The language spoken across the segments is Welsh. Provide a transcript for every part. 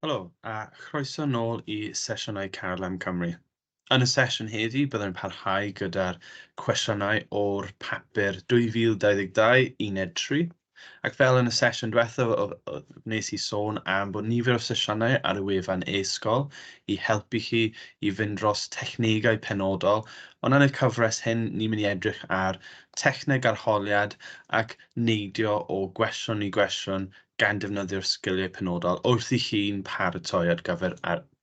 Helo, a chroeso nôl i sesiynau Carlem Cymru. Yn y sesiwn heddi, byddai'n parhau gyda'r cwestiynau o'r papur 2022-13. Ac fel yn y sesiwn diwethaf, wnes i sôn am bod nifer o sesiynau ar y wefan e-sgol i helpu chi i fynd dros technegau penodol, ond yn y cyfres hyn, ni'n mynd i edrych ar techneg arholiad ac neidio o gwestiwn i gwestiwn gan defnyddio'r sgiliau penodol wrth i chi'n paratoi ar gyfer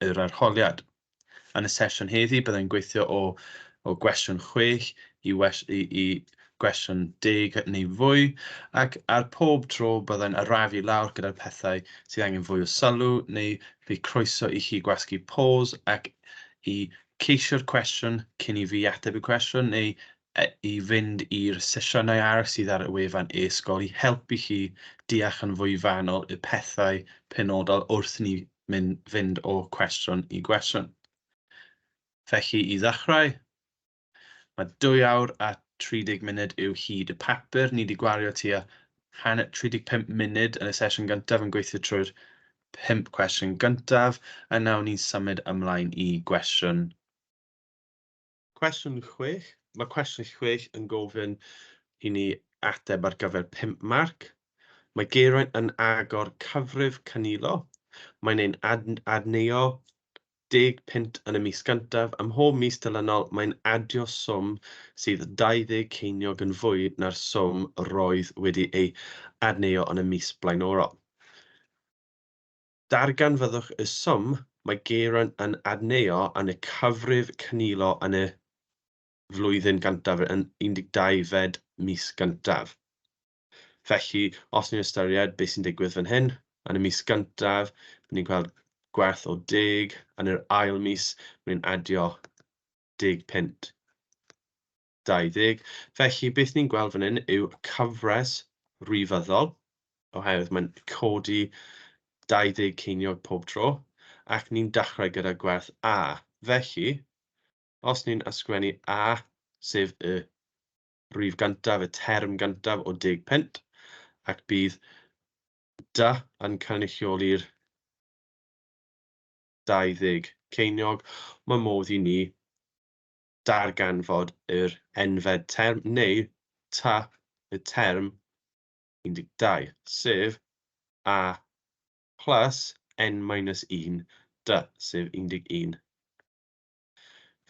yr arholiad. Yn y sesiwn heddi, byddai'n gweithio o gwestiwn 6 i gwestiwn 10 neu fwy, ac ar pob tro byddai'n arafu lawr gyda'r pethau sydd angen fwy o sylw, neu bydd croeso i chi gwasgu pause ac i ceisio'r cwestiwn cyn i fi ateb y cwestiwn, neu i fynd i'r sesiynau arall sydd ar y wefan e-sgol i helpu chi deall yn fwy fanwl y pethau penodol wrth ni fynd o cwestiwn i gwestiwn. Felly i ddechrau, mae 2 awr a 30 munud yw hyd y papur. Ni wedi gwario tua 35 munud yn y sesiwn gyntaf yn gweithio trwy'r 5 cwestiwn gyntaf, a nawr ni'n symud ymlaen i gwestiwn 6. Mae cwestiwn 6 yn gofyn i ni ateb ar gyfer 5 marc. Mae Geraint yn agor cyfrif canilo. Mae'n ein adneo 10 punt yn y mis gyntaf. Ym mhob mis dilynol, mae'n adio swm sydd 20 ceiniog yn fwy na'r swm roedd wedi ei adneo yn y mis blaenorol. Darganfyddwch y swm mae Geraint yn adneo yn y cyfrif canilo yn y flwyddyn gyntaf yn 12 fed mis gyntaf. Felly, os ni'n ystyried beth sy'n digwydd fan hyn, yn y mis gyntaf, ni'n gweld gwerth o 10, yn yr ail mis, ni'n adio 10 punt 20. Felly, beth ni'n gweld fan hyn yw cyfres rifyddol, oherwydd mae'n codi 20 ceiniog pob tro, ac ni'n dechrau gyda gwerth A. Felly, os ni'n ysgrifennu A, sef y rif gyntaf, y term gyntaf o 10 punt, ac bydd dy yn cynrychioli'r 20 ceiniog, mae modd i ni darganfod yr enfed term, neu ta y term 12, sef A plus n-1 dy, sef 11.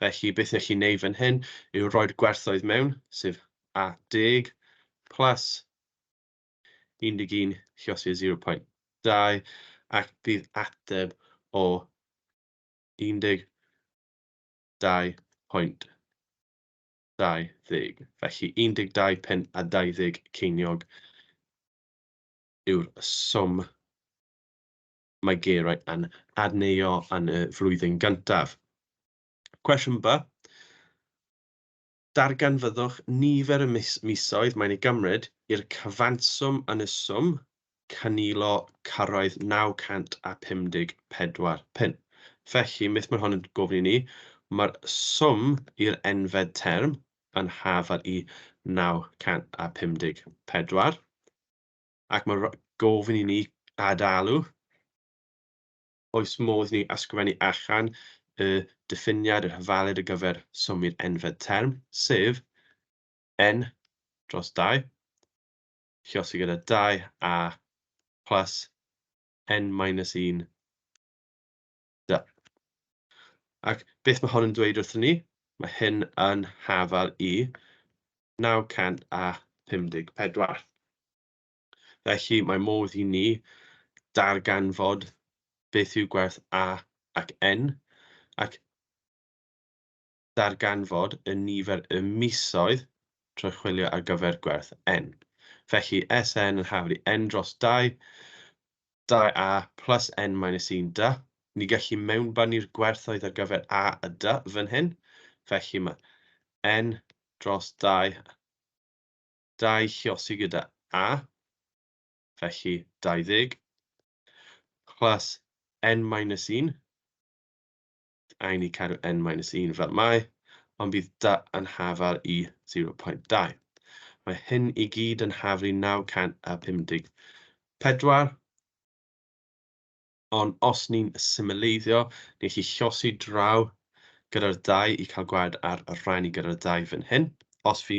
Felly, beth ych chi'n neud fan hyn yw roi'r gwerthoedd mewn, sef A10 plus 11 lluosio 0.2, ac bydd ateb o 12.20. Felly 12 punt a 20 ceiniog yw'r swm mae Geraint yn adneo yn y flwyddyn gyntaf. Cwestiwn B. Darganfyddwch nifer y misoedd mae'n ei gymryd i'r cyfanswm yn y swm canilo cyrraedd 954 punt. Felly, beth mae hwn yn gofyn i ni, mae'r swm i'r enfed term yn hafal i 954, ac mae gofyn i ni adalw. Oes modd ni ysgrifennu allan y diffiniad, yr hyfaled ar gyfer swm i'r enfed term, sef n dros 2, lluosi gyda 2a plus n-1 dy. Ac beth mae hwn yn dweud wrthyn ni? Mae hyn yn hafal i 954. Felly, mae modd i ni darganfod beth yw gwerth a ac n, ac darganfod y nifer y misoedd trwy chwilio ar gyfer gwerth n. Felly, Sn yn hafal i n dros 2, 2a plus n-1 dy. Ni gallu mewnbynnu'r gwerthoedd ar gyfer a a dy fan hyn. Felly, mae n dros 2, 2 lluosi gyda a, felly 20, plus n-1, a i ni cadw n-1 fel mae, ond bydd dy yn hafal i 0.2. Mae hyn i gyd yn hafal i 954, Ond os ni'n symleiddio, ni'n gallu llosi draw gyda'r 2 i cael gweld ar y rhannu gyda'r 2 fan hyn. Os fi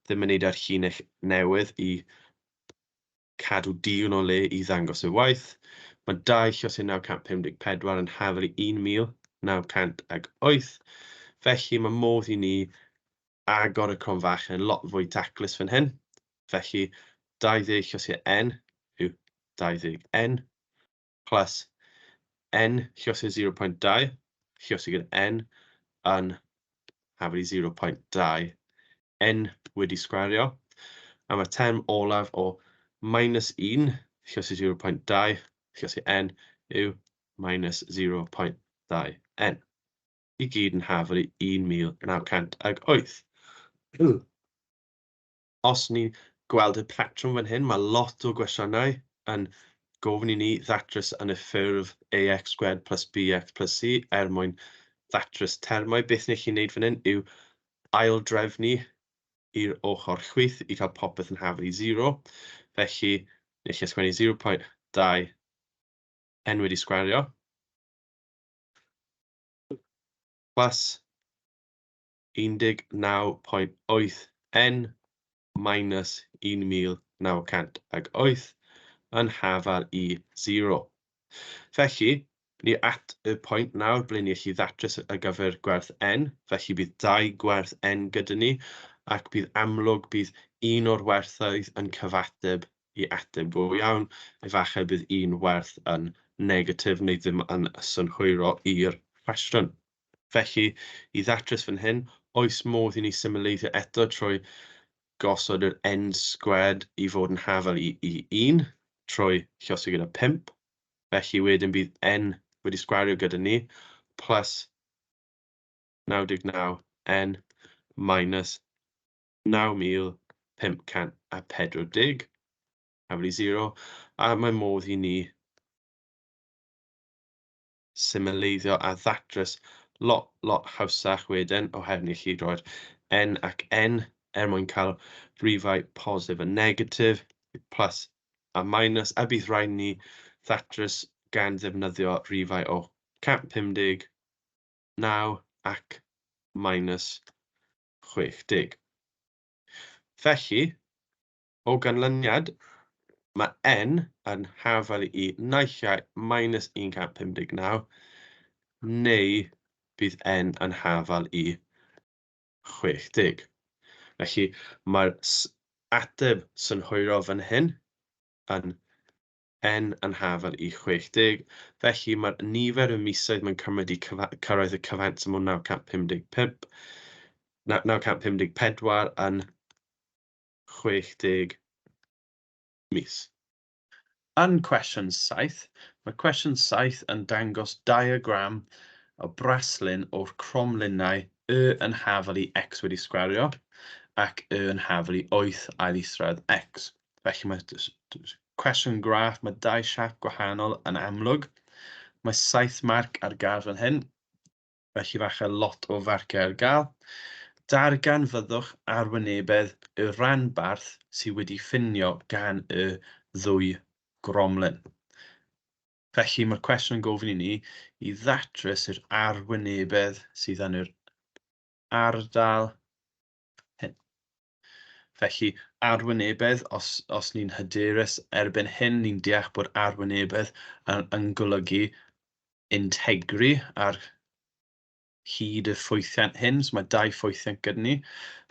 ddim yn neud ar llinell newydd i cadw digon o le i ddangos y waith, mae 2 llosi 954 yn hafel i 1908. Felly mae modd i ni agor y cronfach yn lot fwy taclus fan hyn. Felly 20 llosi n yw 20n plus n llosi 0.2 llosi gyda n yn hafel i 0.2 n wedi sgwario. A mae'r term olaf o minus 1 llosi 0.2 llosi n yw minus 0.2 n. I gyd yn hafel i 1908. Os ni'n gweld y patrwm fan hyn, mae lot o gwestiynau yn gofyn i ni ddatrys yn y ffurf ax² plus bx plus c mwyn ddatrys termau. Beth ni'n gallu gwneud fan hyn yw aildrefnu i'r ochr chwith i cael popeth yn hafel i 0. Felly, ni'n gallu sgwennu 0.2 n wedi sgwario plus 19.8 n minus 1908 yn hafel i 0. Felly, ni at y pwynt nawr ble ni gallu ddatrys ar gyfer gwerth n. Felly bydd 2 gwerth n gyda ni, ac bydd amlwg bydd un o'r werthoedd yn cyfateb i ateb go iawn, efallai bydd un werth yn negatif neu ddim yn synhwyro i'r cwestiwn. Felly, i ddatrys fan hyn, oes modd i ni symleiddio eto trwy gosod yr n² i fod yn hafel i 1 trwy llosi gyda 5. Felly wedyn bydd n wedi sgwario gyda ni plus 99 n minus 9,540 hafel i 0. A mae modd i ni symleiddio a ddatrys lot hawsach wedyn oherwydd ni gallu roi'r n ac n mwyn cael rhifau positif a negatif, plus a minus, a bydd rhaid ni ddatrys gan ddefnyddio rhifau o 150, 9 ac minus 60. Felly, o ganlyniad, mae n yn hafel i naill ai minus 159, neu bydd n yn hafel i 60. Felly, mae'r ateb synhwyro fan hyn yn n yn hafel i 60. Felly, mae'r nifer y misoedd mae'n cymryd i cyrraedd y cyfanswm o 954 yn 60 mis. Yn cwestiwn 7, mae cwestiwn 7 yn dangos diagram o braslun o'r cromlunau y yn hafel i x wedi sgwario ac y yn hafel i 8 ail isradd x. Felly mae cwestiwn graff, mae 2 siap gwahanol yn amlwg. Mae 7 marc ar gael fan hyn, felly falle lot o farciau ar gael. Dargan fyddwch arwynebedd y rhanbarth sydd wedi ffinio gan y ddwy gromlyn. Felly mae'r cwestiwn yn gofyn i ni i ddatrys yr arwynebedd sydd yn yr ardal hyn. Felly arwynebedd, os ni'n hyderus erbyn hyn, ni'n deall bod arwynebedd yn golygu integru ar hyd y ffwythiant hyn, so mae 2 ffwythiant gyda ni.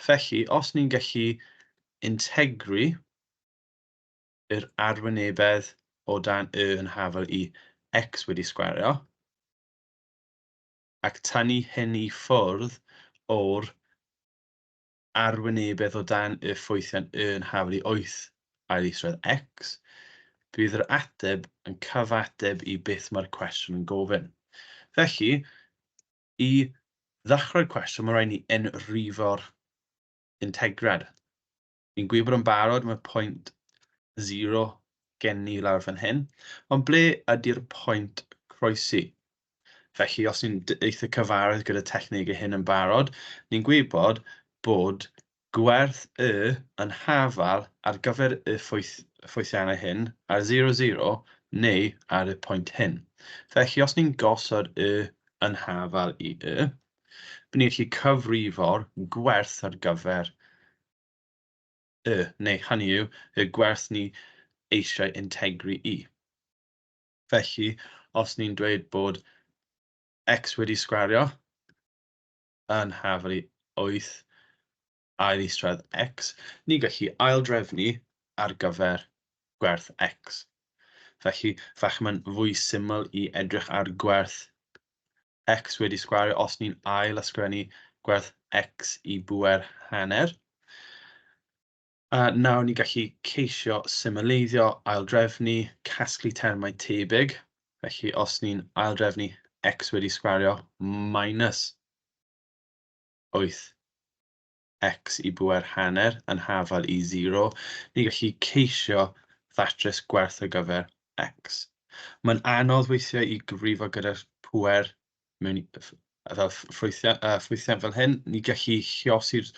Felly, os ni'n gallu integru yr arwynebedd o dan y yn hafel i x wedi sgwario, ac tynnu hyn i ffwrdd o'r arwynebedd o dan y ffwythiant y yn hafel i 8 ail isradd x, bydd yr ateb yn cyfateb i beth mae'r cwestiwn yn gofyn. Felly, i ddechrau'r cwestiwn, mae rhaid ni enrifo'r integrad. Ni'n gwybod yn barod mae pwynt 0 gen ni lawr fan hyn, ond ble ydy'r pwynt croesi? Felly, os ni'n eitha cyfarwydd gyda technegau hyn yn barod, ni'n gwybod bod gwerth y yn hafel ar gyfer y ffwythiannau hyn ar 0, 0, neu ar y pwynt hyn. Felly, os ni'n gosod y yn hafal i y, bydd ni'n gallu cyfrifo'r gwerth ar gyfer y, neu hynny yw, y gwerth ni eisiau integru i. Felly, os ni'n dweud bod x wedi sgwario yn hafal i 8 ail isradd x, ni'n gallu aildrefnu ar gyfer gwerth x. Felly, mae'n fwy syml i edrych ar gwerth x wedi sgwario os ni'n ail ysgrifennu gwerth x i bŵer hanner. Nawr ni'n gallu ceisio symleiddio, aildrefnu, casglu termau tebyg. Felly, os ni'n aildrefnu x wedi sgwario minus 8 x i bŵer hanner yn hafal i 0, ni'n gallu ceisio ddatrys gwerth ar gyfer x. Mae'n anodd weithiau i gyfrifo gyda'r pŵer mewn fel ffwythiant fel hyn. Ni'n gallu lluosi'r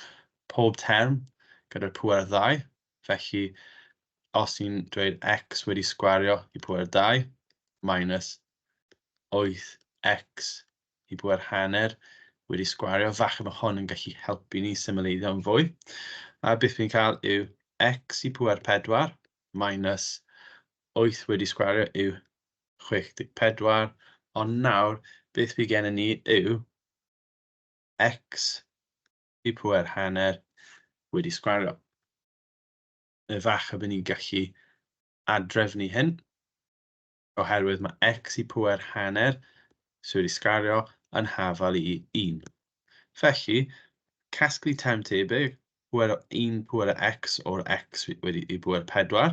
pob term gyda'r pŵer 2. Felly, os ni'n dweud x wedi sgwario i pŵer 2 minus 8x i bŵer hanner wedi sgwario, mae hwn yn gallu helpu ni symleiddio yn fwy. A beth fi'n cael yw x i pŵer 4 minus 8 wedi sgwario yw 64, ond nawr beth fi gennym ni yw x i pŵer hanner wedi sgwario. Bydd ni'n gallu adrefnu hyn, oherwydd mae x i pŵer hanner sydd wedi sgwario yn hafal i 1. Felly, casglu term tebyg, pŵer 1 pŵer x o'r x wedi i bŵer 4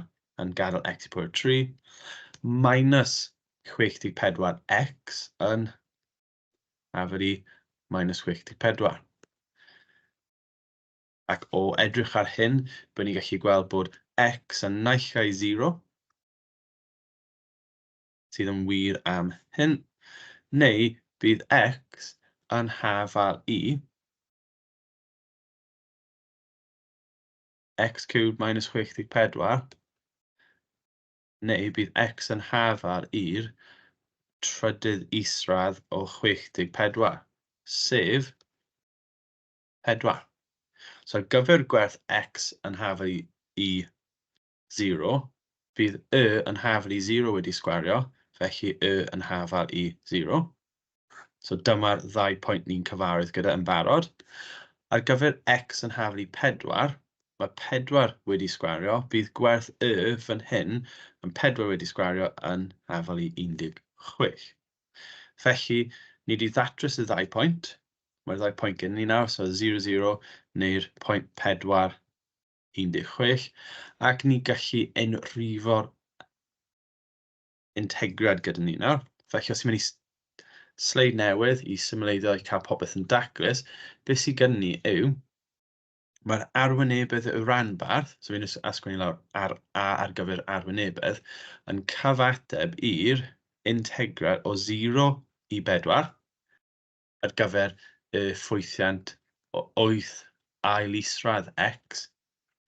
yn gadael x i pŵer 3, minus 64x yn hafal i minus 64. Ac o edrych ar hyn, bydd ni'n gallu gweld bod x yn naill ai 0, sydd yn wir am hyn, neu bydd x yn hafal i x cubed minus 64, neu bydd x yn hafal i'r trydydd isradd o 64, sef 4. So, gyfer gwerth x yn hafal i 0, bydd y yn hafal i 0 wedi sgwario, felly y yn hafal i 0. So, dyma'r ddau pwynt ni'n cyfarwydd gyda yn barod. Ar gyfer x yn hafal i 4, mae 4 wedi sgwario, bydd gwerth y fan hyn yn 4 wedi sgwario yn hafal i 16. Felly, ni wedi ddatrys y ddau pwynt. Mae'r ddau pwynt gen ni nawr, so 0, 0 neu'r pwynt 4, 16. Ac ni gallu enrifo'r integriad gyda ni nawr. Felly, os ni'n mynd i sleid newydd i symleiddio i cael popeth yn daclus, beth sydd gen ni yw, mae'r arwynebedd y rhanbarth, so fi'n ysgrifennu lawr ar gyfer arwynebedd, yn cyfateb i'r integrad o 0 i 4 ar gyfer y ffwythiant o 8 ail isradd x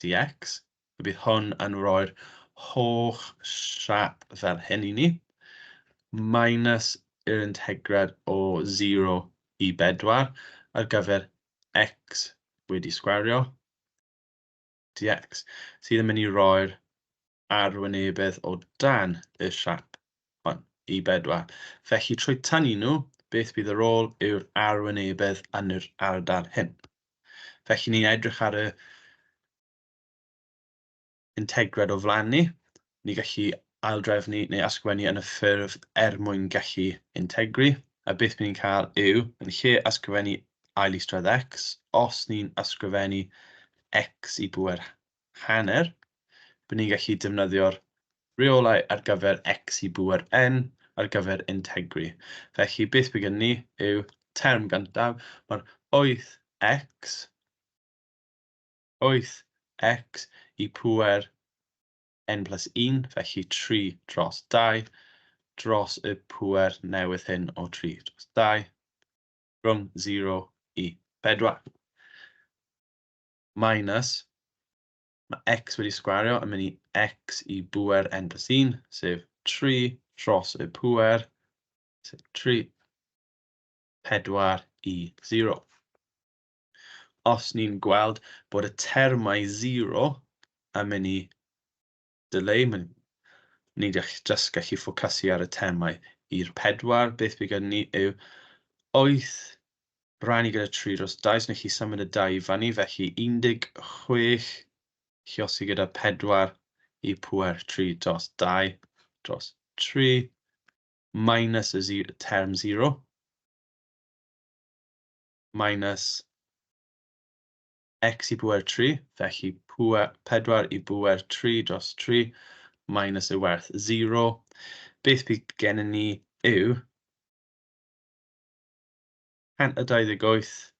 dx. Bydd hwn yn rhoi'r holl siap fel hyn i ni, minus yr integrad o 0 i 4 ar gyfer x wedi sgwario dx, sydd yn mynd i roi'r arwynebedd o dan y siap hwn i 4. Felly, trwy tynnu nhw, beth bydd yr ôl yw'r arwynebedd yn yr ardal hyn. Felly, ni'n edrych ar y integrad o flaen ni. Ni'n gallu aildrefnu neu ysgrifennu yn y ffurf mwyn gallu integru. A beth ni'n cael yw, yn lle ysgrifennu ail isradd x, os ni'n ysgrifennu x i bŵer hanner, bydd ni'n gallu defnyddio'r reolau ar gyfer x i bŵer n ar gyfer integru. Felly, beth bydd gen ni yw term gyntaf, mae'r 8x i pŵer n plus 1, felly 3 dros 2, dros y pŵer newydd hyn o 3 dros 2, rhwng 0 i 4. Minus, mae x wedi sgwario yn mynd i x i bŵer n plus 1, sef 3 dros y pŵer, sef 3, 4 i 0. Os ni'n gweld bod y termau 0 yn mynd i dileu, ni just gallu ffocysu ar y termau i'r 4. Beth bydd gen ni yw 8 rannu gyda 3 dros 2, so ni gallu symud y 2 i fyny, felly 16 lluosi gyda 4 i pŵer 3 dros 2 dros 3 minus y term 0 minus x i pŵer 3, felly 4 i pŵer 3 dros 3 minus y werth 0. Beth bydd gennym ni yw 128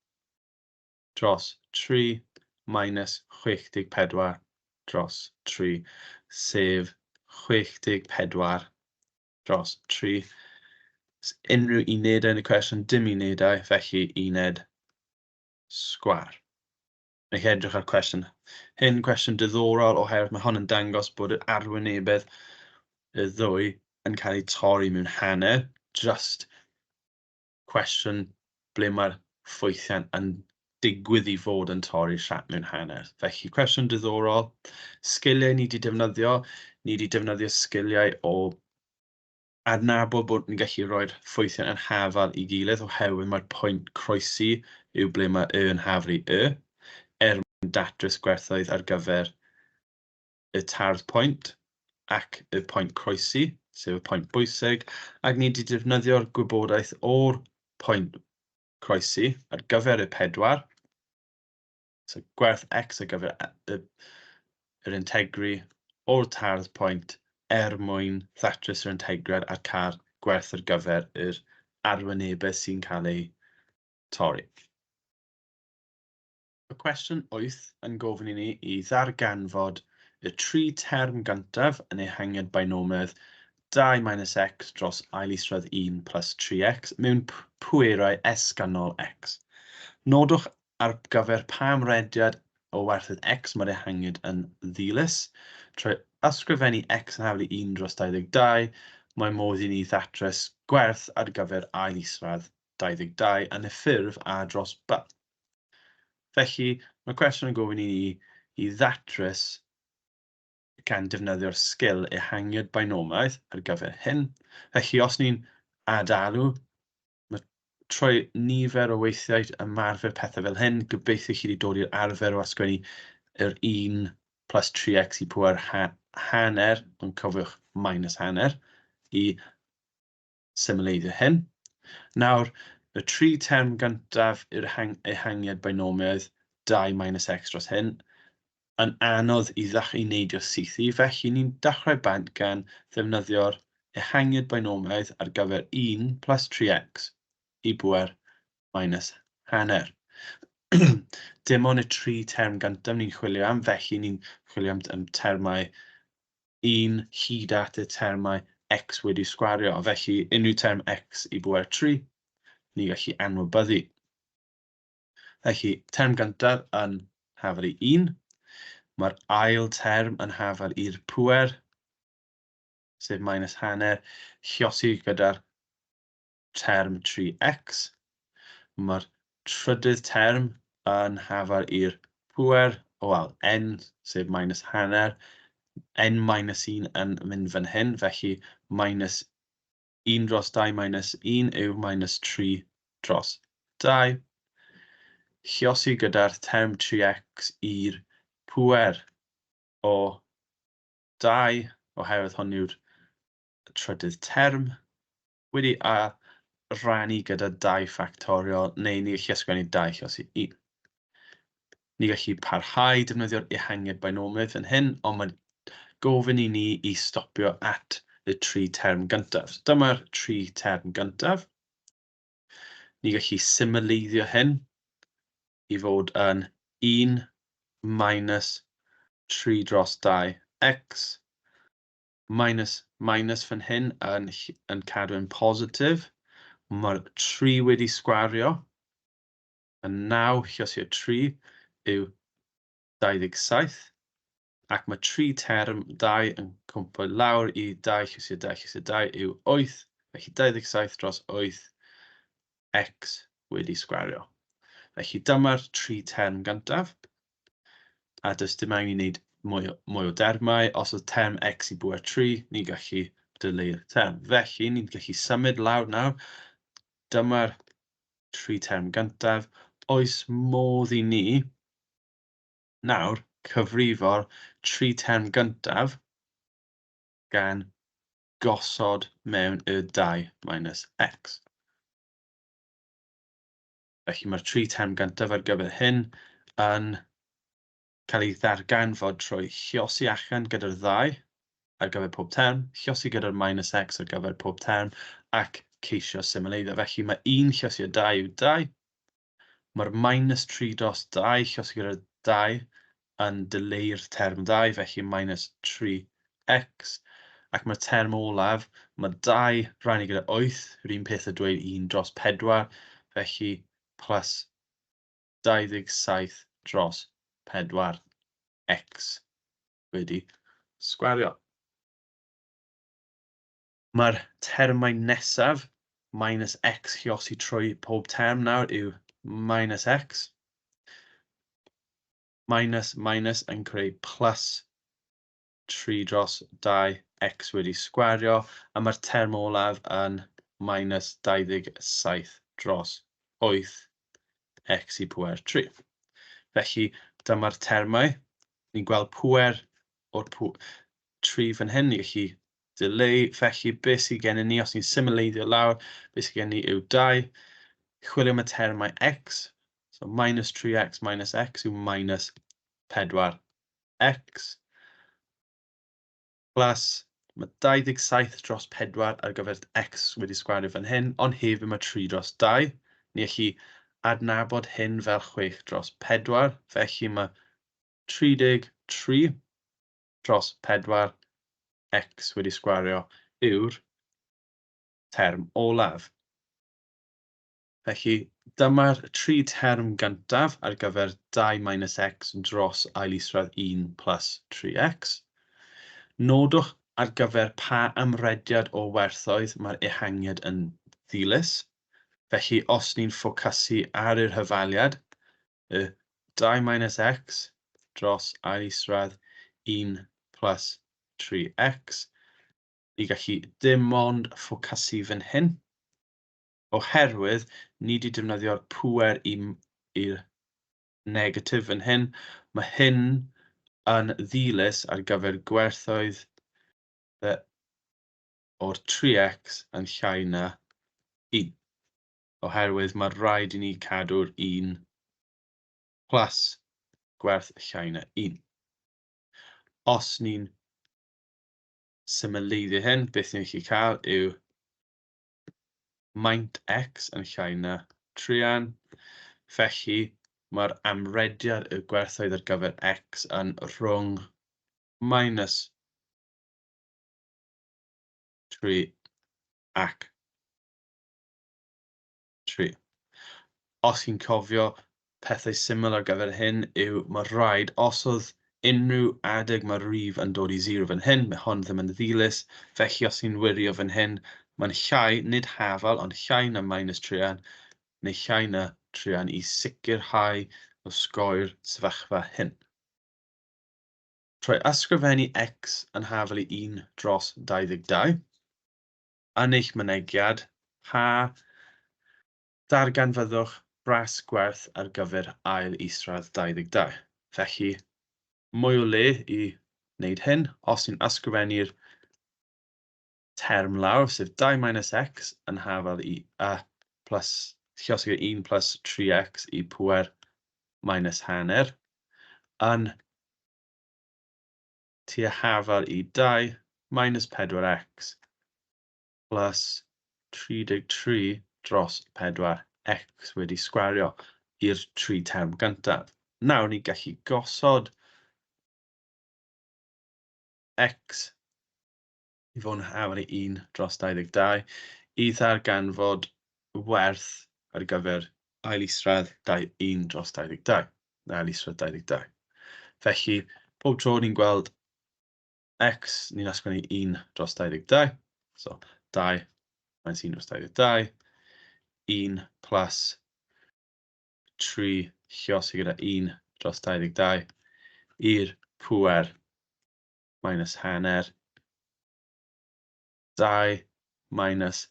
dros 3 minus 64 dros 3, sef 64 dros 3. Unrhyw unedau yn y cwestiwn, dim unedau, felly uned sgwâr. Neu edrych ar cwestiwn. Hyn cwestiwn diddorol oherwydd mae hwn yn dangos bod y arwynebedd y ddwy yn cael ei torri mewn hanner, just cwestiwn ble mae'r ffwythiant yn digwydd i fod yn torri'r siap mewn hanner. Felly cwestiwn diddorol, sgiliau ni wedi defnyddio sgiliau o adnabod bod ni'n gallu rhoi'r ffwythiant yn hafal i gilydd oherwydd mae'r pwynt croesi yw ble mae y yn hafru y, mwyn datrys gwerthoedd ar gyfer y tardd pwynt ac y pwynt croesi, sef y pwynt bwysig, ac ni wedi defnyddio'r gwybodaeth o'r pwynt croesi ar gyfer y 4, so gwerth x ar gyfer yr integri o'r tardd pwynt mwyn ddatrys yr integriad a cael gwerth ar gyfer yr arwynebau sy'n cael ei torri. Y cwestiwn 8 yn gofyn i ni i ddarganfod y 3 term gyntaf yn ehangiad binomiaidd 2 minus x dros ail isradd 1 plus 3x mewn pwerau esgynol x. Nodwch ar gyfer pa ymrediad o werthoedd x mae'r ehangiad yn ddilys. Trwy ysgrifennu x yn haflu 1 dros 22, mae modd i ni ddatrys gwerth ar gyfer ail isradd 22 yn y ffurf a dros b. Felly, mae'r cwestiwn yn gofyn i ni i ddatrys gan defnyddio'r sgil ehangiad binomiaidd ar gyfer hyn. Felly, os ni'n adalw, trwy nifer o weithiau ymarfer pethau fel hyn, gobeithio chi wedi dod i'r arfer o ysgrifennu yr 1 plus 3x i pŵer hanner, ond cofiwch minus hanner, i symleiddio hyn. Nawr, y 3 term gyntaf i'r ehangiad binomiaidd 2 minus x dros hyn, yn anodd i neidio syth i, felly ni'n dechrau bant gan ddefnyddio'r ehangiad binomiaidd ar gyfer 1 plus 3x i pŵer minus hanner. Dim ond y 3 term gyntaf ni'n chwilio am, felly ni'n chwilio am termau 1 hyd at y termau x wedi sgwario. Felly unrhyw term x i pŵer 3, ni'n gallu anwybyddu. Felly term gyntaf yn hafal i 1, mae'r ail term yn hafal i'r pŵer, sef minus hanner, lluosi gyda'r term 3x. Mae'r trydydd term yn hafal i'r pŵer, n, sef minus hanner. N minus 1 yn mynd fan hyn, felly minus 1 dros 2 minus 1 yw minus 3 dros 2. Lluosi gyda'r term 3x i'r pŵer o 2, oherwydd hwn yw'r trydydd term, wedi rannu gyda 2 factorial, neu ni gallu ysgrifennu 2 lluosi 1. Ni gallu parhau defnyddio'r ehangiad binomiaidd fan hyn, ond mae gofyn i ni i stopio at y 3 term gyntaf. Dyma'r 3 term gyntaf. Ni gallu symleiddio hyn i fod yn 1 minus 3 dros 2x minus fan hyn yn cadw yn positif. Mae'r 3 wedi sgwario. Y 9 lluosi o 3 yw 27. Ac mae 3 term 2 yn cwmpo lawr i 2 llysiau 2 llysiau 2 yw 8. Felly 27 dros 8 x wedi sgwario. Felly dyma'r 3 term gyntaf. A does dim angen i wneud mwy o dermau. Os oedd term x i bwyr 3, ni'n gallu dyleu'r term. Felly, ni'n gallu symud lawr nawr. Dyma'r 3 term gyntaf. Oes modd i ni nawr cyfrifo'r 3 term gyntaf gan gosod mewn y 2 minus x. Felly mae'r 3 term gyntaf ar gyfer hyn yn cael ei ddarganfod trwy lluosi allan gyda'r 2 ar gyfer pob term, lluosi gyda'r minus x ar gyfer pob term, ac ceisio symleiddio. Felly mae 1 lluosi o 2 yw 2. Mae'r minus 3 dros 2 lluosi gyda'r 2 yn dyleu'r term 2, felly minus 3x. Ac mae'r term olaf, mae 2 rhannu gyda 8, yr un peth a dweud 1 dros 4, felly plus 27 dros 4x wedi sgwario. Mae'r termau nesaf, minus x lluosi trwy pob term nawr yw minus x. Minus yn creu plus 3 dros 2x wedi sgwario, a mae'r term olaf yn minus 27 dros 8x i pŵer 3. Felly, dyma'r termau. Ni'n gweld pŵer o'r 3 fan hyn, ni'n gallu dileu. Felly, beth sydd gennym ni, os ni'n symleiddio lawr, beth sydd gennym ni yw 2. Chwilio am y termau x. So, minus 3x minus x yw minus 4x. Plus, mae 27 dros 4 ar gyfer x wedi sgwario fan hyn, ond hefyd mae 3 dros 2. Ni gallu adnabod hyn fel 6 dros 4. Felly mae 33 dros 4x wedi sgwario yw'r term olaf. Felly, dyma'r 3 term gyntaf ar gyfer 2 minus x dros ail isradd 1 plus 3x. Nodwch ar gyfer pa amrediad o werthoedd mae'r ehangiad yn ddilys. Felly, os ni'n ffocysu ar yr hyfaliad, y 2 minus x dros ail isradd 1 plus 3x, ni gallu dim ond ffocysu fan hyn, oherwydd ni wedi defnyddio'r pŵer i'r negatif fan hyn. Mae hyn yn ddilys ar gyfer gwerthoedd o'r 3x yn llai na 1. Oherwydd mae rhaid i ni cadw'r 1 plus gwerth llai na 1. Os ni'n symleiddio hyn, beth ni'n gallu cael yw maint x yn llai na 3. Felly, mae'r amrediad y gwerthoedd ar gyfer x yn rhwng minus 3 ac 3. Os chi'n cofio pethau syml ar gyfer hyn yw mae rhaid, os oedd unrhyw adeg mae'r rhif yn dod i 0 fan hyn, mae hon ddim yn ddilys. Felly os chi'n wirio fan hyn, mae'n llai, nid hafal, ond llai na minus 3, neu llai na 3 i sicrhau osgoi'r sefyllfa hyn. Trwy ysgrifennu x yn hafal i 1 dros 22, yn eich mynegiad, pa darganfyddwch bras gwerth ar gyfer ail isradd 22. Felly, mwy o le i wneud hyn, os ni'n ysgrifennu'r term lawr, sef 2 minus x yn hafal i plus lluosog 1 plus 3x i pŵer minus hanner, yn tua hafal i 2 minus 4x plus 33 dros 4x wedi sgwario i'r 3 term gyntaf. Nawr ni gallu gosod x i fod yn hafal i 1 dros 22 i ddarganfod werth ar gyfer ail isradd 1 dros 22. Ail isradd 22. Felly, Pob tro ni'n gweld x, ni'n ysgrifennu 1 dros 22. So, 2 minus 1 dros 22. 1 plus 3 lluosi gyda 1 dros 22 i'r pŵer minus hanner. 2 minus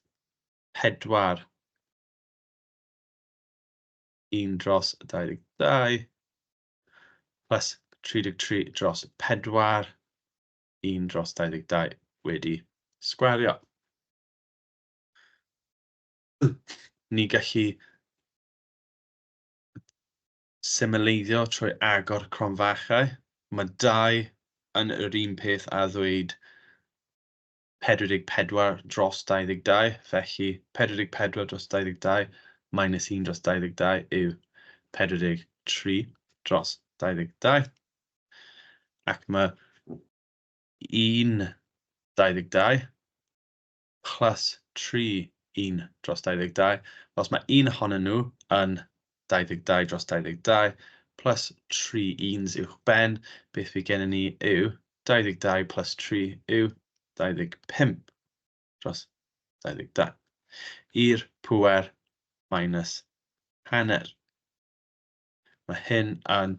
4 1 dros 22 plus 33 dros 4 1 dros 22 wedi sgwario. Ni gallu symleiddio trwy agor cronfachau. Mae 2 yn yr un peth a ddweud 44 dros 22, felly 44 dros 22 minus 1 dros 22 yw 43 dros 22. Ac mae 1 22 plus 3 1 dros 22. Os mae un ohonyn nhw yn 22 dros 22 plus 3 1s uwch ben, beth fydd gennym ni yw 22 plus 3 yw 25 dros 22. I'r pŵer minus hanner. Mae hyn yn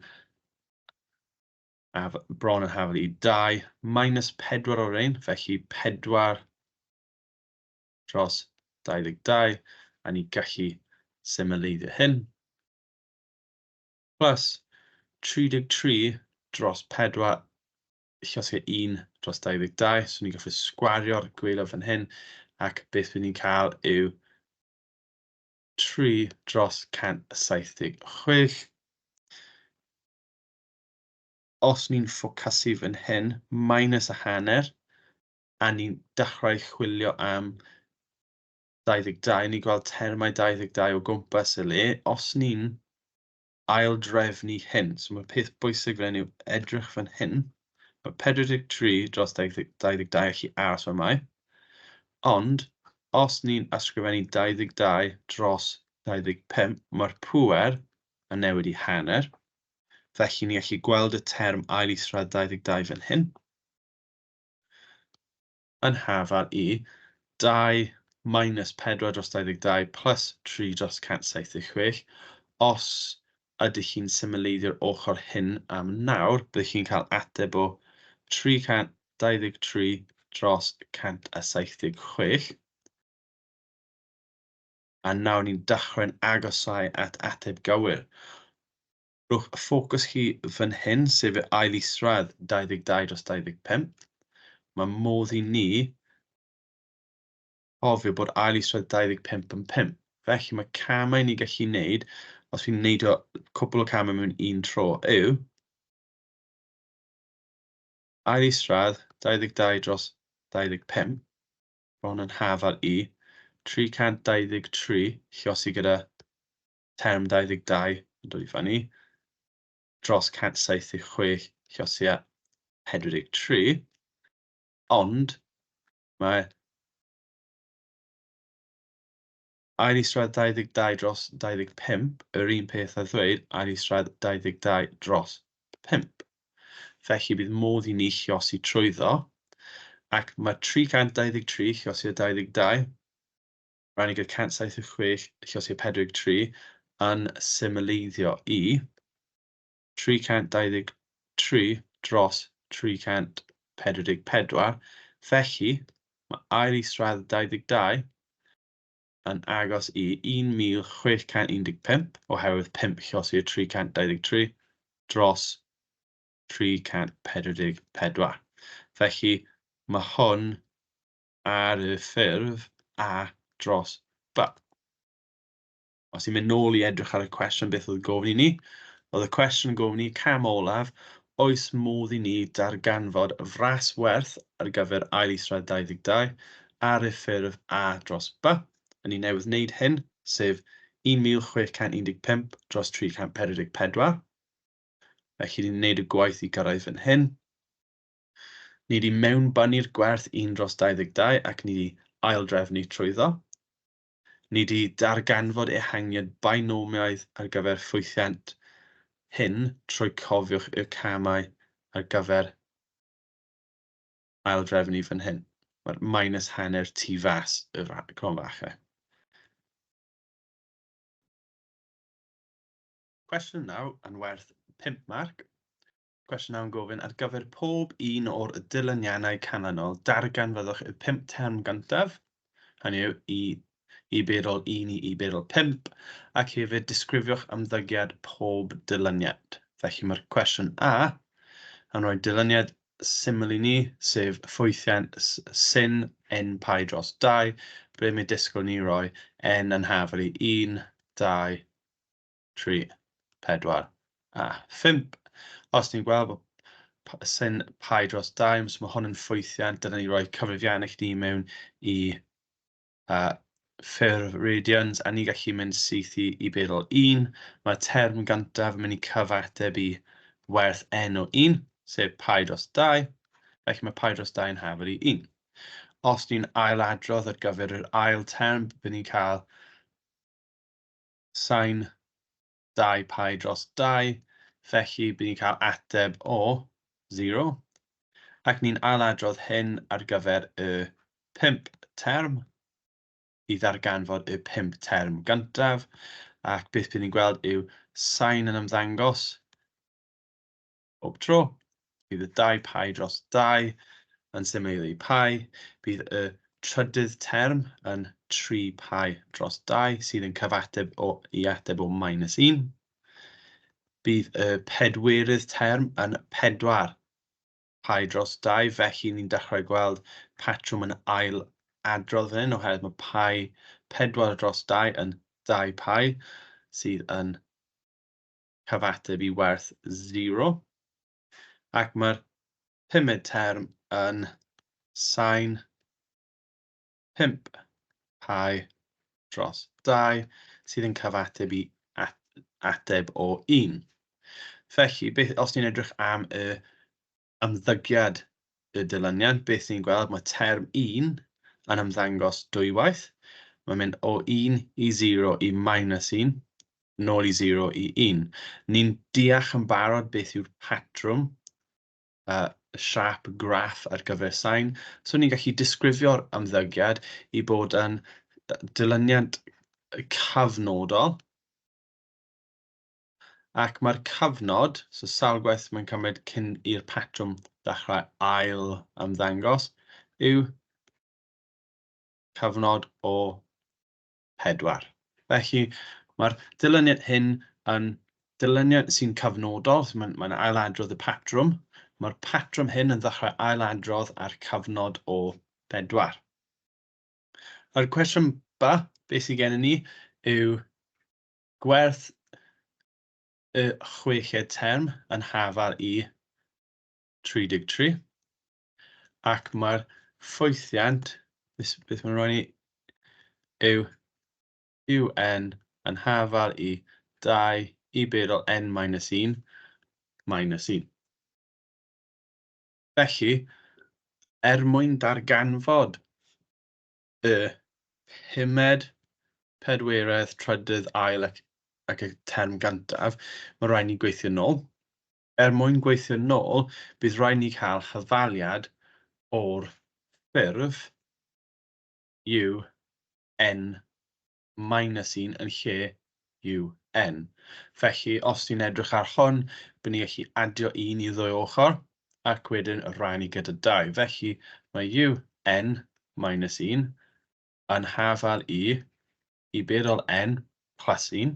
bron yn hafel i 2 minus 4 o'r un, felly 4 dros 22, a ni gallu symleiddio hyn. Plus 33 dros 4 lluosog 1 dros 22, so ni'n gallu sgwario'r gwaelod fan hyn, ac beth fydd ni'n cael yw 3 dros 176. Os ni'n ffocysu fan hyn, minus y hanner, a ni'n dechrau chwilio am 22, ni'n gweld termau 22 o gwmpas y le. Os ni'n ail drefnu hyn, so mae peth bwysig fan hyn yw edrych fan hyn, mae 43 dros 22 gallu aros fan mai, ond os ni'n ysgrifennu 22 dros 25, mae'r pŵer yn newid i hanner, felly ni gallu gweld y term ail isradd 22 fan hyn, yn hafal i 2 minus 4 dros 22 plus 3 dros 176. Os ydych chi'n symleiddio'r ochr hyn am nawr, byddwch chi'n cael ateb o 323 dros 176. A nawr ni'n dechrau'n agosau at ateb gywir. Rhowch y ffocws chi fan hyn, sef y ail isradd 22 dros 25. Mae modd i ni cofio bod ail isradd 25 yn 5. Felly mae camau ni gallu wneud, os fi'n wneud o cwbl o camau mewn un tro, yw ail isradd 22 dros 25, bron yn hafal i 323 lluosi gyda term 22 yn dod i fyny, dros 176 lluosi a 43, ond mae ail isradd 22 dros 25, yr un peth a ddweud ail isradd 22 dros 5. Felly bydd modd i ni lluosi trwyddo, ac mae 323 lluosi a 22, rhannu gyda 176 lluosi a 43, yn symleiddio i 323 dros 344. Felly, mae ail isradd 22 yn agos i 1615, oherwydd 5 lluosi a 323 dros 344. Felly, mae hwn ar y ffurf A dros B. Os ni'n mynd nôl i edrych ar y cwestiwn beth oedd gofyn i ni, oedd y cwestiwn yn gofyn i cam olaf, oes modd i ni darganfod fras werth ar gyfer ail isradd 22 ar y ffurf A dros B. A ni newydd wneud hyn, sef 1615 dros 344. Felly ni'n wneud y gwaith i gyrraedd fan hyn. Ni wedi mewnbynnu'r gwerth 1 dros 22 ac ni wedi aildrefnu trwyddo. Ni wedi darganfod ehangiad binomiaidd ar gyfer ffwythiant hyn trwy cofiwch y camau ar gyfer aildrefnu fan hyn. Mae'r minus hanner tu fas y cronfachau. Cwestiwn 9 yn werth 5 marc. Cwestiwn 9 yn gofyn ar gyfer pob un o'r dilyniannau canlynol, darganfyddwch y 5 term gyntaf, hynny yw i berol 1 i berol 5, ac hefyd disgrifiwch ymddygiad pob dilyniad. Felly mae'r cwestiwn A yn rhoi dilyniad syml i ni, sef ffwythiant syn n pi dros 2, ble mae disgwyl ni roi n yn hafel i 1, 2, 3, 4 a 5. Os ni'n gweld bod syn pi dros 2, os mae hwn yn ffwythiant, dyna ni roi cyfrifiannau chdi mewn i ffurf radians, a ni gallu mynd syth i berol 1. Mae term gyntaf yn mynd i cyfateb i werth n o 1, sef pi dros 2. Felly mae pi dros 2 yn hafel i 1. Os ni'n ailadrodd ar gyfer yr ail term, bydd ni'n cael syn 2 pi dros 2. Felly bydd ni'n cael ateb o 0. Ac ni'n ailadrodd hyn ar gyfer y 5 term i ddarganfod y 5 term gyntaf. Ac beth bydd ni'n gweld yw syn yn ymddangos bob tro. Bydd y 2 pi dros 2 yn syml i pi. Bydd y trydydd term yn 3 pi dros 2 sydd yn cyfateb i ateb o minus 1. Bydd y pedwerydd term yn 4 pi dros 2, felly ni'n dechrau gweld patrwm yn ail adrodd fan hyn, oherwydd mae pi 4 dros 2 yn 2 pi, sydd yn cyfateb i werth 0. Ac mae'r pumed term yn syn 5 pi dros 2, sydd yn cyfateb i ateb o 1. Felly, os ni'n edrych am y ymddygiad y dilyniad, beth ni'n gweld, mae term 1 yn ymddangos dwywaith. Mae'n mynd o 1 i 0 i minus 1, nôl i 0 i 1. Ni'n deall yn barod beth yw'r patrwm, siap graff ar gyfer syn. So ni'n gallu disgrifio'r ymddygiad i bod yn dilyniad cyfnodol. Ac mae'r cyfnod, so sawl gwaith mae'n cymryd cyn i'r patrwm ddechrau ail ymddangos, yw cyfnod o 4. Felly, mae'r dilyniad hyn yn dilyniad sy'n cyfnodol, so mae'n ailadrodd y patrwm. Mae'r patrwm hyn yn ddechrau ailadrodd ar cyfnod o 4. Yr cwestiwn B, beth sydd gen i ni, yw gwerth y 6ed term yn hafal i 33. Ac mae'r ffwythiant, beth mae'n rhoi ni, yw n yn hafal i 2 i berol n minus 1, minus 1. Felly, mwyn darganfod y 5ed, pedwerydd, trydydd, ail ac y term gyntaf, mae rhaid ni gweithio nôl. Mwyn gweithio nôl, bydd rhaid ni cael hyfaliad o'r ffurf yw n minus 1 yn lle yw n. Felly, os ni'n edrych ar hwn, bydd ni gallu adio 1 i ddwy ochr, ac wedyn rhaid ni gyda 2. Felly, mae yw n minus 1 yn hafal i berol n plus 1,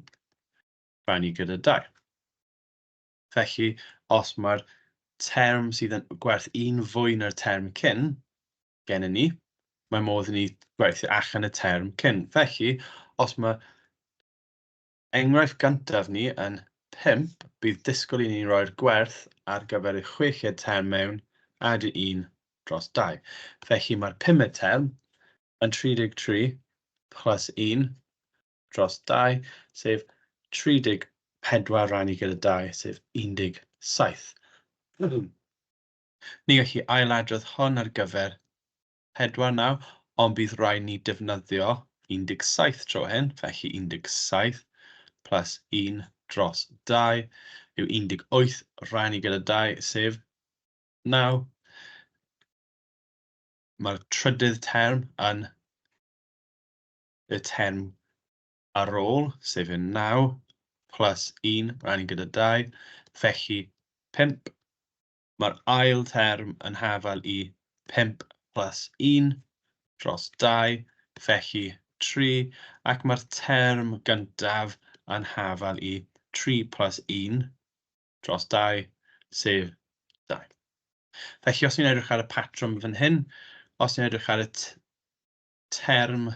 rhaid ni gyda 2. Felly, os mae'r term sydd yn gwerth 1 fwy na'r term cyn, gen ni, mae modd i ni gweithio allan y term cyn. Felly, os mae enghraifft gyntaf ni yn 5, bydd disgwyl i ni roi'r gwerth ar gyfer y 6ed term mewn a dy 1 dros 2. Felly, mae'r 5ed term yn 33 plus 1 dros 2, sef 34 rhannu gyda 2, sef 17. Ni gallu ailadrodd hon ar gyfer 4 naw, ond bydd rhaid ni defnyddio 17 tro hyn, felly 17 plus 1 dros 2 yw 18 rhannu gyda 2, sef 9. Mae'r trydydd term yn y term ar ôl, sef yn 9 plus 1, rhan i gyda 2, felly 5. Mae'r ail term yn hafal i 5 plus 1 dros 2, felly 3, ac mae'r term gyntaf yn hafal i 3 plus 1 dros 2, sef 2. Felly, os ni'n edrych ar y patrwm fan hyn, os ni'n edrych ar y term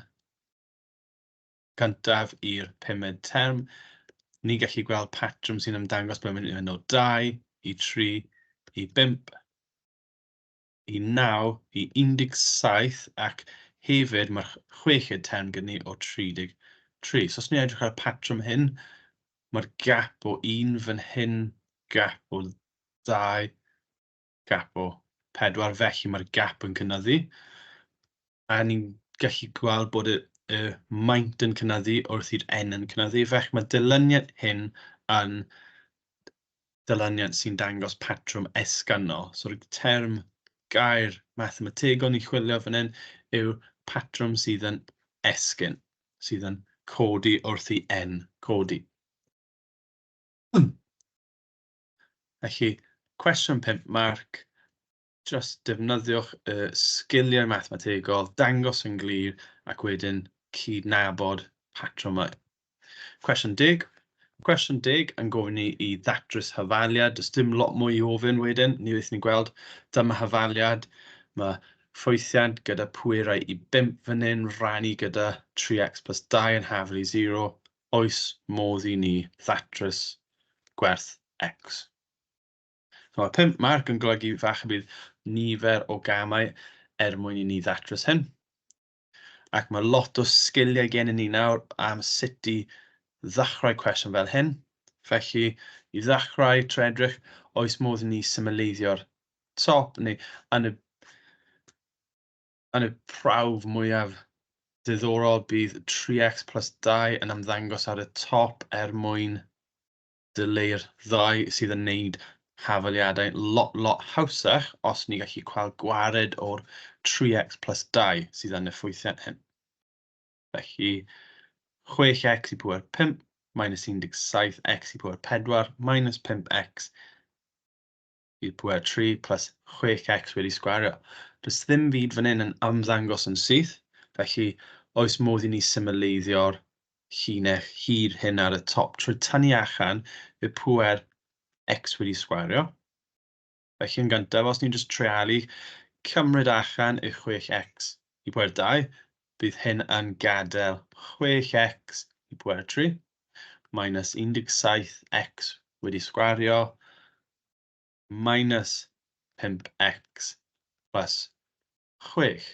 gyntaf i'r pumed term, ni'n gallu gweld patrwm sy'n ymddangos bod yn mynd o 2 i 3 i 5 i 9 i 17, ac hefyd mae'r chweched term gyda ni o 33. So os ni'n edrych ar y patrwm hyn, mae'r gap o 1 fan hyn, gap o 2, gap o 4, felly mae'r gap yn cynyddu. A ni'n gallu gweld bod y maint yn cynyddu wrth i'r n yn cynyddu. Felly mae dilyniad hyn yn dilyniad sy'n dangos patrwm esgynol. So'r term gair mathemategol ni'n chwilio fan hyn yw patrwm sydd yn esgyn, sydd yn codi wrth i n codi. Felly, cwestiwn 5 marc. Just defnyddiwch y sgiliau mathemategol, dangos yn glir, ac wedyn cydnabod patrwmau. Cwestiwn 10. Cwestiwn 10 yn gofyn ni i ddatrys hafaliad. Does dim lot mwy i ofyn wedyn. Ni wnaethon ni gweld dyma hafaliad. Mae ffwythiant gyda pwerau i 5 fan hyn, rannu gyda 3x plus 2 yn hafal i 0. Oes modd i ni ddatrys gwerth x. So mae 5 marc yn golygu falle bydd nifer o gamau mwyn i ni ddatrys hyn. Ac mae lot o sgiliau gen i ni nawr am sut i ddechrau cwestiwn fel hyn. Felly, i ddechrau tredrych, oes modd i ni symleiddio'r top, neu yn y prawf mwyaf diddorol bydd 3x plus 2 yn ymddangos ar y top mwyn dileu'r ddau sydd yn neud hafaliadau lot hawsach os ni gallu gweld gwared o'r 3x plus 2 sydd yn y ffwythiant hyn. Felly, 6x i pŵer 5 minus 17x i pŵer 4 minus 5x i pŵer 3 plus 6x wedi sgwario. Does ddim byd fan hyn yn ymddangos yn syth, felly oes modd i ni symleiddio'r llinell hyd hyn ar y top trwy tynnu allan y pŵer x wedi sgwario. Felly yn gyntaf, os ni'n just treialu, cymryd allan y 6x i pŵer 2, bydd hyn yn gadael 6x i pŵer 3, minus 17x wedi sgwario, minus 5x plus 6.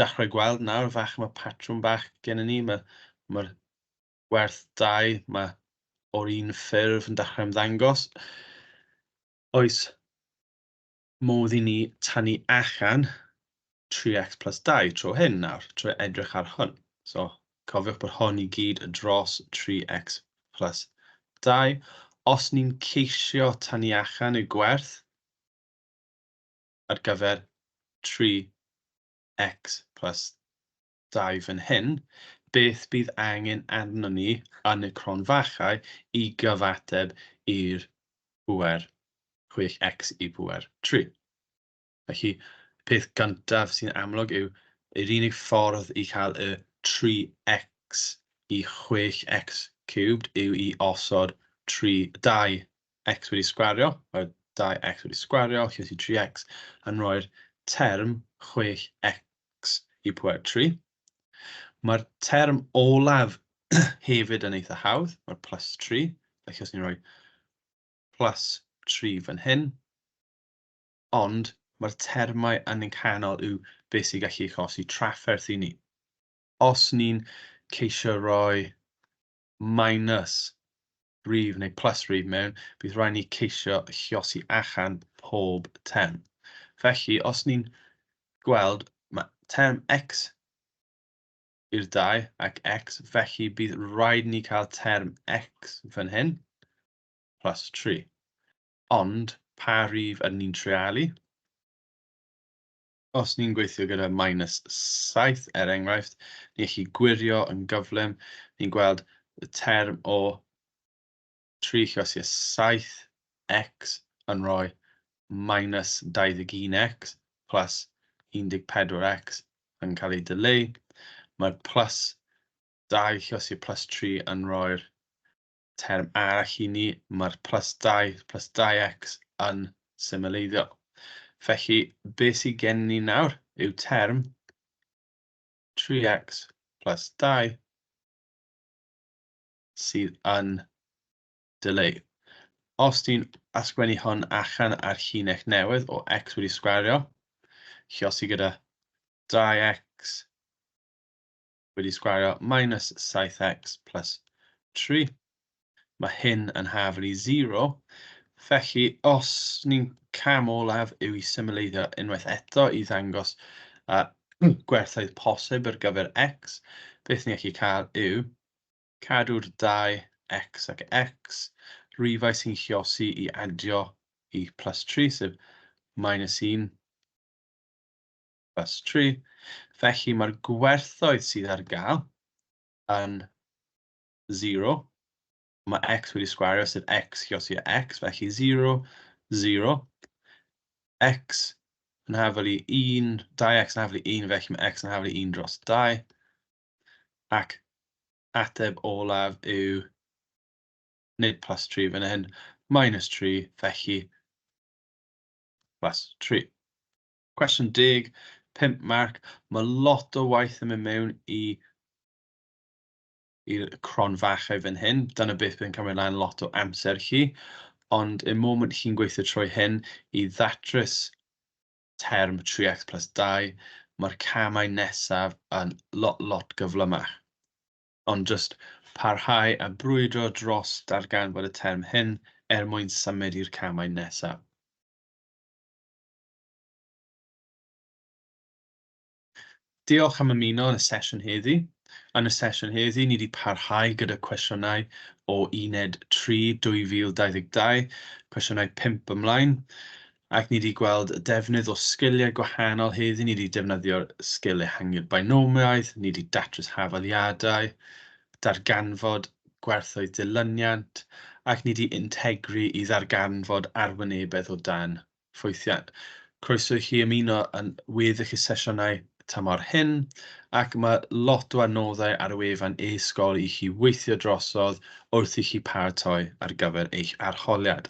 Dechrau gweld nawr, fach mae patrwm bach gen i ni, mae'r werth 2, mae o'r un ffurf yn dechrau ymddangos. Oes modd i ni tynnu allan 3x plus 2 tro hyn nawr, trwy edrych ar hwn. So, cofiwch bod hwn i gyd dros 3x plus 2. Os ni'n ceisio tynnu allan y gwerth ar gyfer 3x plus 2 fan hyn, beth bydd angen arno ni yn y cronfachau i gyfateb i'r pŵer 6x i pŵer 3. Felly, peth gyntaf sy'n amlwg yw yr unig ffordd i cael y 3x i 6x cubed yw i osod 2x wedi sgwario, 2x wedi sgwario, lle sy'n 3x, yn rhoi'r term 6x i pŵer 3. Mae'r term olaf hefyd yn eitha hawdd, mae'r plus 3. Felly os ni'n rhoi plus 3 fan hyn, ond mae'r termau yn y canol yw beth sy'n gallu achosi trafferth i ni. Os ni'n ceisio rhoi minus rhif neu plus rhif mewn, bydd rhaid ni ceisio lluosi allan pob term. Felly, os ni'n gweld mae term x i'r 2 ac x, felly bydd rhaid ni cael term x fan hyn, plus 3. Ond, pa rhif ydyn ni'n treialu? Os ni'n gweithio gyda -7, enghraifft, ni'n gallu gwirio yn gyflym. Ni'n gweld y term o 3 lluosau 7x yn rhoi -21x plus 14x yn cael ei dileu. Mae'r plus 2 lluosau plus 3 yn rhoi'r term arall i ni. Mae'r plus 2 plus 2x yn symleiddio. Felly, beth sydd gen ni nawr yw term 3x plus 2 sydd yn dileu. Os ti'n ysgrifennu hwn allan ar llinell newydd o x wedi sgwario, lluosi gyda 2x wedi sgwario minus 7x plus 3. Mae hyn yn hafel i 0. Felly, os ni'n cam olaf yw i symleiddio unwaith eto i ddangos gwerthoedd posib ar gyfer x, beth ni'n gallu cael yw cadw'r 2x ac x, rhifau sy'n lluosi i adio i plus 3, sef -1 plus 3. Felly mae'r gwerthoedd sydd ar gael yn 0. Mae x wedi sgwario, sef x lluosi a x, felly 0, 0. X yn hafel i 1, 2x yn hafel i 1, felly mae x yn hafel i 1 dros 2. Ac ateb olaf yw nid plus 3 fan hyn, -3, felly plus 3. Cwestiwn 10, 5 marc. Mae lot o waith yn mynd mewn i'r cronfachau fan hyn. Dyna beth bydd yn cymryd lan lot o amser chi. Ond y moment chi'n gweithio trwy hyn i ddatrys term 3x plus 2, mae'r camau nesaf yn lot gyflymach. Ond jyst parhau a brwydro dros darganfod y term hyn mwyn symud i'r camau nesaf. Diolch am ymuno yn y sesiwn heddi. Yn y sesiwn heddi, ni wedi parhau gyda cwestiynau o uned 3 2022, cwestiynau 5 ymlaen, ac ni wedi gweld defnydd o sgiliau gwahanol heddi. Ni wedi defnyddio'r sgil ehangu'r binomiaidd, ni wedi datrys hafaliadau, darganfod gwerthoedd dilyniant, ac ni wedi integru i ddarganfod arwynebedd o dan ffwythiant. Croeso i chi ymuno yn weddill y sesiynau tymor hyn, ac mae lot o adnoddau ar y wefan e-sgol i chi weithio drosodd wrth i chi paratoi ar gyfer eich arholiad.